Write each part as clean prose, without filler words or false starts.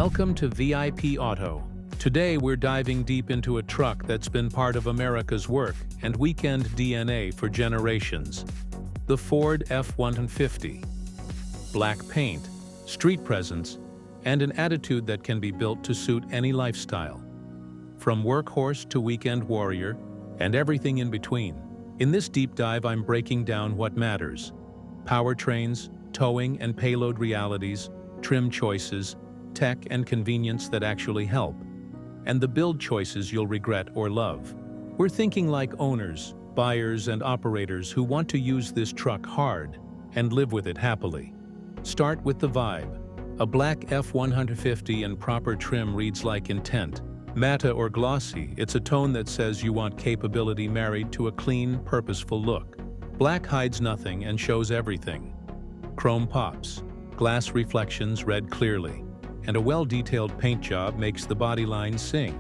Welcome to VIP Auto. Today we're diving deep into a truck that's been part of America's work and weekend DNA for generations. The Ford F-150. Black paint, street presence, and an attitude that can be built to suit any lifestyle. From workhorse to weekend warrior, and everything in between. In this deep dive, I'm breaking down what matters: powertrains, towing and payload realities, trim choices, tech and convenience that actually help, and the build choices you'll regret or love. We're thinking like owners, buyers, and operators who want to use this truck hard and live with it happily. Start with the vibe. A black F-150 in proper trim reads like intent. Matte or glossy, it's a tone that says you want capability married to a clean, purposeful look. Black hides nothing and shows everything. Chrome pops, glass reflections read clearly, and a well-detailed paint job makes the body line sing.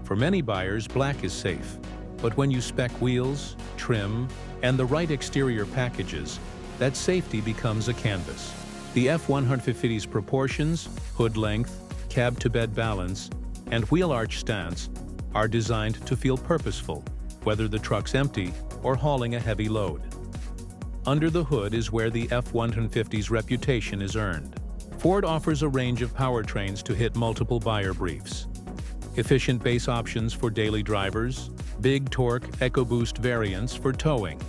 For many buyers, black is safe, but when you spec wheels, trim, and the right exterior packages, that safety becomes a canvas. The F-150's proportions, hood length, cab-to-bed balance, and wheel arch stance are designed to feel purposeful, whether the truck's empty or hauling a heavy load. Under the hood is where the F-150's reputation is earned. Ford offers a range of powertrains to hit multiple buyer briefs. Efficient base options for daily drivers, big torque EcoBoost variants for towing,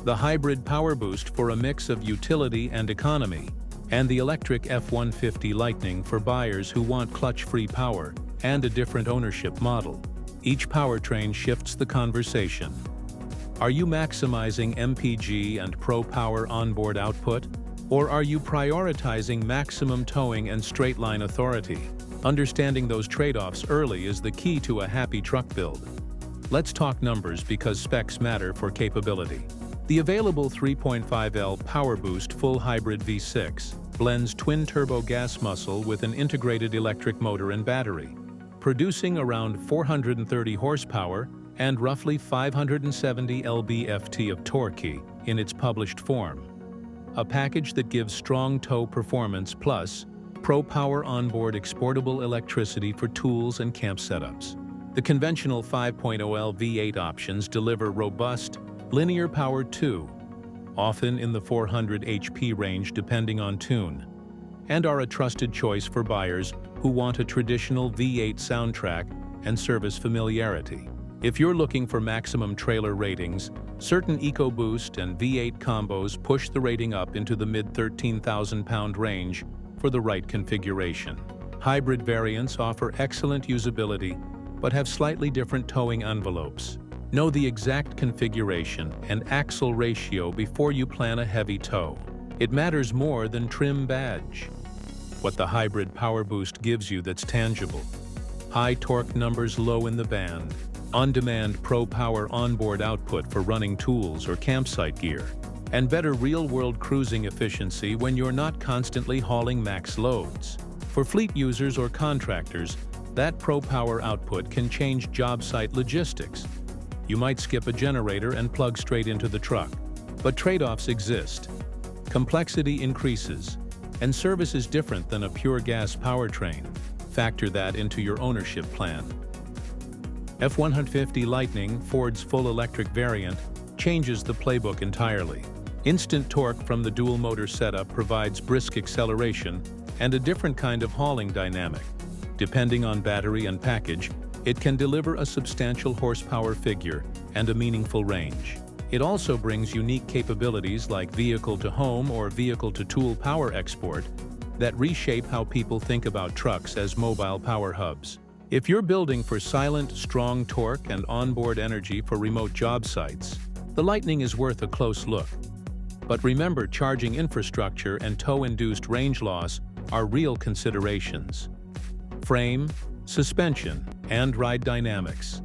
the hybrid PowerBoost for a mix of utility and economy, and the electric F-150 Lightning for buyers who want clutch-free power and a different ownership model. Each powertrain shifts the conversation. Are you maximizing MPG and Pro Power Onboard output? Or are you prioritizing maximum towing and straight-line authority? Understanding those trade-offs early is the key to a happy truck build. Let's talk numbers because specs matter for capability. The available 3.5L PowerBoost full hybrid V6 blends twin-turbo gas muscle with an integrated electric motor and battery, producing around 430 horsepower and roughly 570 lb-ft of torque in its published form. A package that gives strong tow performance plus Pro Power Onboard exportable electricity for tools and camp setups. The conventional 5.0L V8 options deliver robust, linear power too, often in the 400 HP range depending on tune, and are a trusted choice for buyers who want a traditional V8 soundtrack and service familiarity. If you're looking for maximum trailer ratings, certain EcoBoost and V8 combos push the rating up into the mid-13,000-pound range for the right configuration. Hybrid variants offer excellent usability, but have slightly different towing envelopes. Know the exact configuration and axle ratio before you plan a heavy tow. It matters more than trim badge. What the hybrid PowerBoost gives you that's tangible: high torque numbers low in the band, on-demand Pro Power Onboard output for running tools or campsite gear, and better real-world cruising efficiency when you're not constantly hauling max loads. For fleet users or contractors, that Pro Power output can change job site logistics. You might skip a generator and plug straight into the truck. But trade-offs exist. Complexity increases, and service is different than a pure gas powertrain. Factor that into your ownership plan. F-150 Lightning, Ford's full electric variant, changes the playbook entirely. Instant torque from the dual-motor setup provides brisk acceleration and a different kind of hauling dynamic. Depending on battery and package, it can deliver a substantial horsepower figure and a meaningful range. It also brings unique capabilities like vehicle-to-home or vehicle-to-tool power export that reshape how people think about trucks as mobile power hubs. If you're building for silent, strong torque and onboard energy for remote job sites, the Lightning is worth a close look. But remember, charging infrastructure and tow-induced range loss are real considerations. Frame, suspension, and ride dynamics.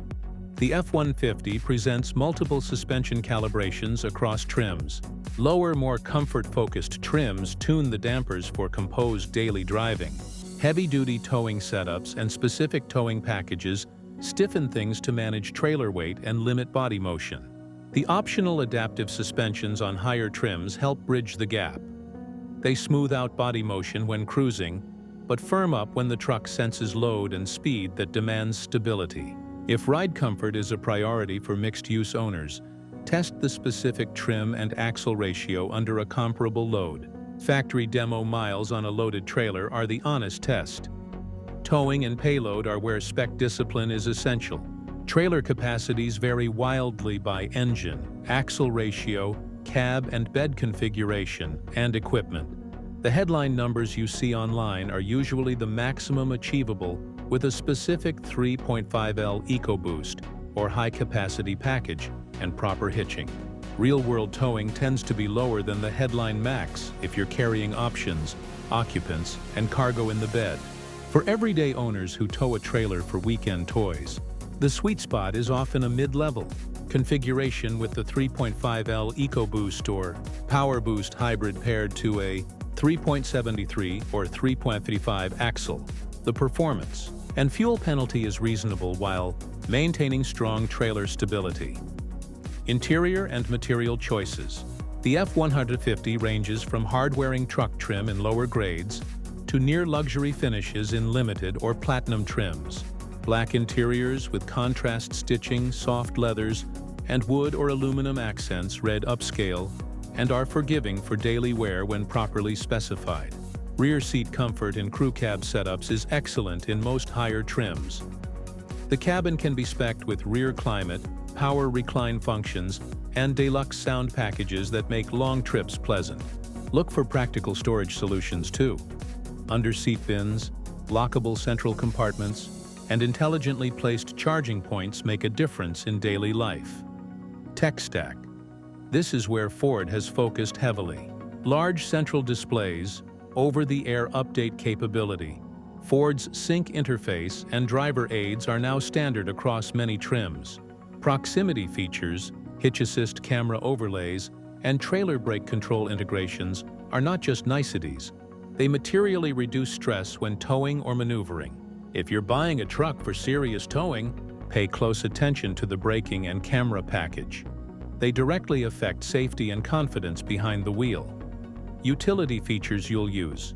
The F-150 presents multiple suspension calibrations across trims. Lower, more comfort-focused trims tune the dampers for composed daily driving. Heavy-duty towing setups and specific towing packages stiffen things to manage trailer weight and limit body motion. The optional adaptive suspensions on higher trims help bridge the gap. They smooth out body motion when cruising but firm up when the truck senses load and speed that demands stability. If ride comfort is a priority for mixed-use owners, test the specific trim and axle ratio under a comparable load. Factory demo miles on a loaded trailer are the honest test. Towing and payload are where spec discipline is essential. Trailer capacities vary wildly by engine, axle ratio, cab and bed configuration, and equipment. The headline numbers you see online are usually the maximum achievable with a specific 3.5L EcoBoost or high-capacity package and proper hitching. Real-world towing tends to be lower than the headline max if you're carrying options, occupants, and cargo in the bed. For everyday owners who tow a trailer for weekend toys, the sweet spot is often a mid-level configuration with the 3.5L EcoBoost or PowerBoost hybrid paired to a 3.73 or 3.55 axle. The performance and fuel penalty is reasonable while maintaining strong trailer stability. Interior and material choices. The F-150 ranges from hard-wearing truck trim in lower grades to near-luxury finishes in limited or platinum trims. Black interiors with contrast stitching, soft leathers, and wood or aluminum accents read upscale and are forgiving for daily wear when properly specified. Rear seat comfort in crew cab setups is excellent in most higher trims. The cabin can be spec'd with rear climate, power recline functions, and deluxe sound packages that make long trips pleasant. Look for practical storage solutions too. Under-seat bins, lockable central compartments, and intelligently placed charging points make a difference in daily life. Tech stack. This is where Ford has focused heavily. Large central displays, over-the-air update capability, Ford's sync interface and driver aids are now standard across many trims. Proximity features, hitch assist camera overlays, and trailer brake control integrations are not just niceties. They materially reduce stress when towing or maneuvering. If you're buying a truck for serious towing, pay close attention to the braking and camera package. They directly affect safety and confidence behind the wheel. Utility features you'll use: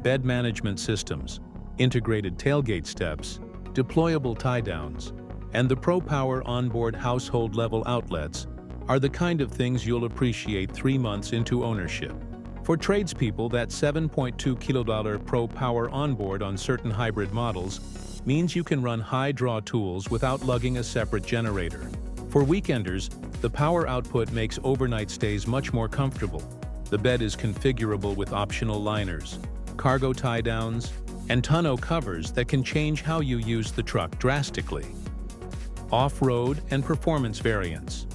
bed management systems, integrated tailgate steps, deployable tie-downs, and the Pro Power Onboard household-level outlets are the kind of things you'll appreciate 3 months into ownership. For tradespeople, that $7.2 kilo Pro Power Onboard on certain hybrid models means you can run high-draw tools without lugging a separate generator. For weekenders, the power output makes overnight stays much more comfortable. The bed is configurable with optional liners, cargo tie-downs, and tonneau covers that can change how you use the truck drastically. Off-road and performance variants.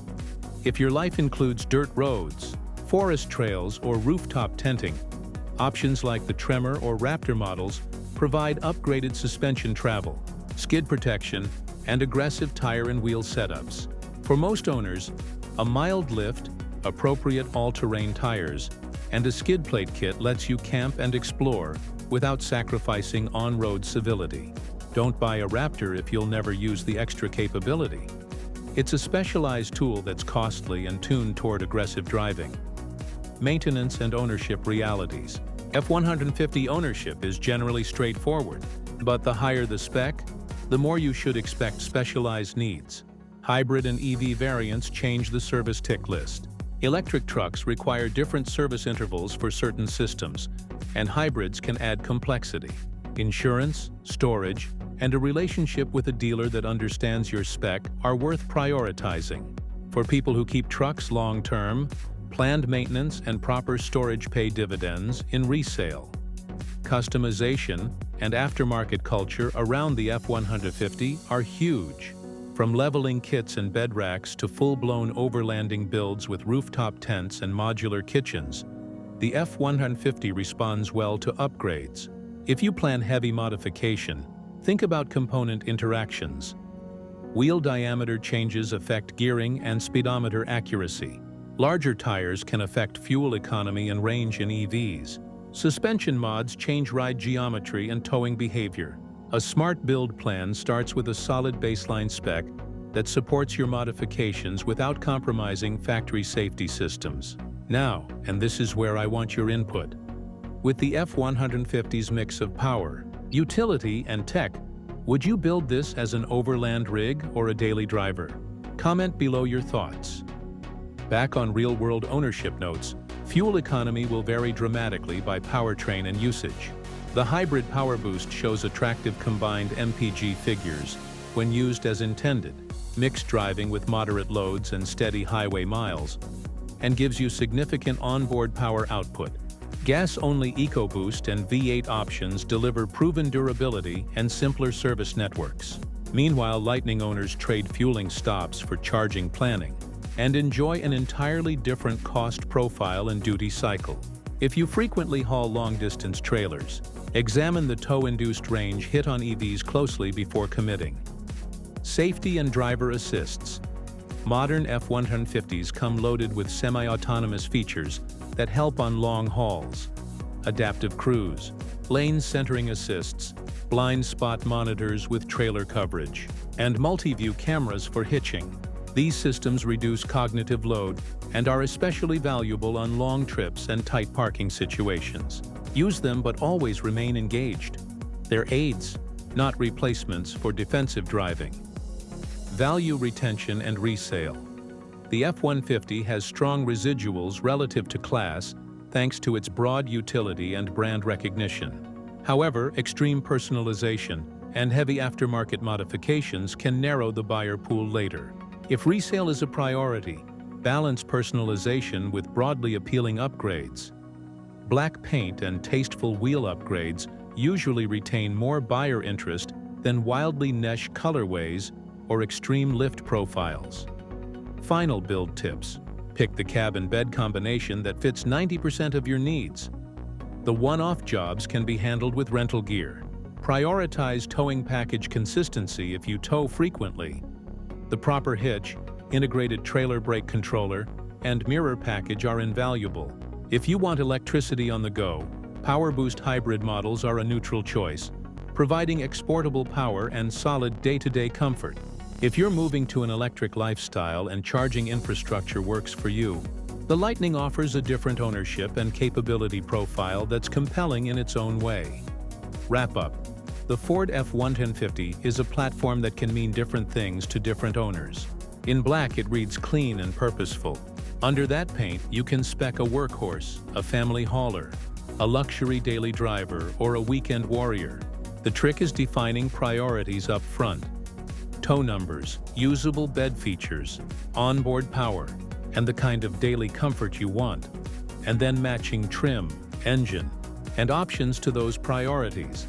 If your life includes dirt roads, forest trails, or rooftop tenting, options like the Tremor or Raptor models provide upgraded suspension travel, skid protection, and aggressive tire and wheel setups. For most owners, a mild lift, appropriate all-terrain tires, and a skid plate kit lets you camp and explore without sacrificing on-road civility. Don't buy a Raptor if you'll never use the extra capability. It's a specialized tool that's costly and tuned toward aggressive driving. Maintenance and ownership realities. F-150 ownership is generally straightforward, but the higher the spec, the more you should expect specialized needs. Hybrid and EV variants change the service tick list. Electric trucks require different service intervals for certain systems, and hybrids can add complexity. Insurance, storage, and a relationship with a dealer that understands your spec are worth prioritizing. For people who keep trucks long-term, planned maintenance and proper storage pay dividends in resale. Customization and aftermarket culture around the F-150 are huge. From leveling kits and bed racks to full-blown overlanding builds with rooftop tents and modular kitchens, the F-150 responds well to upgrades. If you plan heavy modification, think about component interactions. Wheel diameter changes affect gearing and speedometer accuracy. Larger tires can affect fuel economy and range in EVs. Suspension mods change ride geometry and towing behavior. A smart build plan starts with a solid baseline spec that supports your modifications without compromising factory safety systems. Now, and this is where I want your input, With the F-150's mix of power, utility, and tech, would you build this as an overland rig or a daily driver? Comment below your thoughts. Back on real-world ownership notes, fuel economy will vary dramatically by powertrain and usage. The hybrid PowerBoost shows attractive combined MPG figures when used as intended, mixed driving with moderate loads and steady highway miles, and gives you significant onboard power output. Gas-only EcoBoost and V8 options deliver proven durability and simpler service networks. Meanwhile, Lightning owners trade fueling stops for charging planning and enjoy an entirely different cost profile and duty cycle. If you frequently haul long-distance trailers, examine the tow-induced range hit on EVs closely before committing. Safety and driver assists. Modern F-150s come loaded with semi-autonomous features that help on long hauls. Adaptive cruise, lane centering assists, blind spot monitors with trailer coverage, and multi-view cameras for hitching. These systems reduce cognitive load and are especially valuable on long trips and tight parking situations. Use them but always remain engaged. They're aids, not replacements for defensive driving. Value retention and resale. The F-150 has strong residuals relative to class thanks to its broad utility and brand recognition. However, extreme personalization and heavy aftermarket modifications can narrow the buyer pool later. If resale is a priority, balance personalization with broadly appealing upgrades. Black paint and tasteful wheel upgrades usually retain more buyer interest than wildly niche colorways or extreme lift profiles. Final build tips. Pick the cab and bed combination that fits 90% of your needs. The one-off jobs can be handled with rental gear. Prioritize towing package consistency if you tow frequently. The proper hitch, integrated trailer brake controller, and mirror package are invaluable. If you want electricity on the go, PowerBoost hybrid models are a neutral choice, providing exportable power and solid day-to-day comfort. If you're moving to an electric lifestyle and charging infrastructure works for you, the Lightning offers a different ownership and capability profile that's compelling in its own way. Wrap up. The Ford F-150 is a platform that can mean different things to different owners. In black, it reads clean and purposeful. Under that paint, you can spec a workhorse, a family hauler, a luxury daily driver, or a weekend warrior. The trick is defining priorities up front. Tow numbers, usable bed features, onboard power, and the kind of daily comfort you want, and then matching trim, engine, and options to those priorities.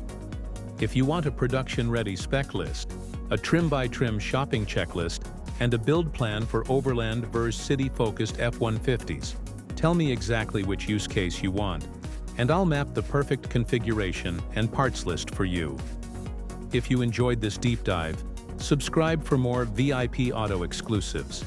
If you want a production-ready spec list, a trim-by-trim shopping checklist, and a build plan for overland versus city-focused F-150s, tell me exactly which use case you want, and I'll map the perfect configuration and parts list for you. If you enjoyed this deep dive, subscribe for more VIP Auto exclusives.